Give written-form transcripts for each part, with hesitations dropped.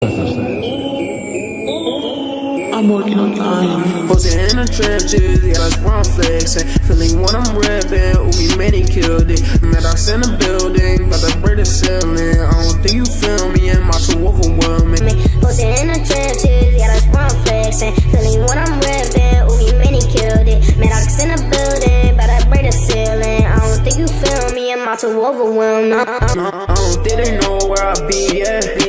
I'm working on time. Posting in the trap, Jersey, yeah, that's where I'm flexing. Feeling what I'm rapping, ooh, many killed it. Maddox in the building, but the break the ceiling. I don't think you feel me, and my too overwhelming. Posting in the trap, Jersey, yeah, that's where I'm flexing. Feeling what I'm rapping, ooh, many killed it. Maddox in the building, but I break the ceiling. I don't think you feel me, and my too overwhelming. I don't think they know where I be at.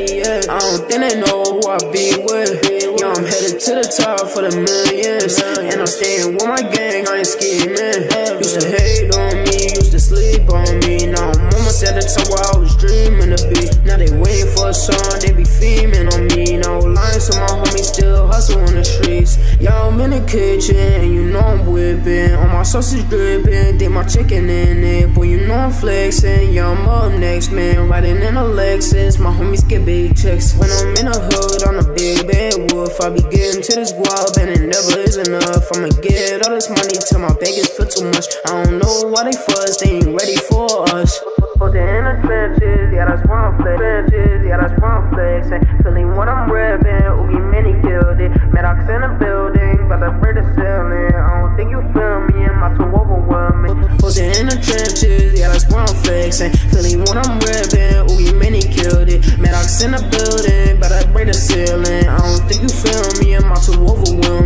I don't think they know who I be with. Yeah, I'm headed to the top for the millions, and I'm staying with my gang, I ain't scheming. Used to hate on me, used to sleep on me. Now I'm almost at the top where I was dreaming to be. Now they waiting for a song, they be fiending on me. No lying, so my homies still hustle in the streets. Yeah, I'm in the kitchen, and you know I'm whipping. On my sausage dripping, dip my chicken in it. Boy, you know I'm flexing, yeah, I'm up next, man. Riding in a Lexus, my homies get big checks. When I'm in the hood, on a big bad wolf, I be getting to this guap, and it never is enough. I'ma get all this money till my bank is feel too much. I don't know why they fuss, they ain't ready for us. Posting in the trenches, yeah, that's where I'm flexing. Yeah, that's where I'm flexing. Feeling what I'm rapping, ooh, many killed it. Maddox in the building, but I break the ceiling. I don't think you feel me, and my too overwhelming. Posting in the trenches, yeah, that's where I'm flexing. Feeling what I'm rapping, ooh, many killed it. Maddox in the building, but I break the ceiling. I don't think you feel me, and my too overwhelming.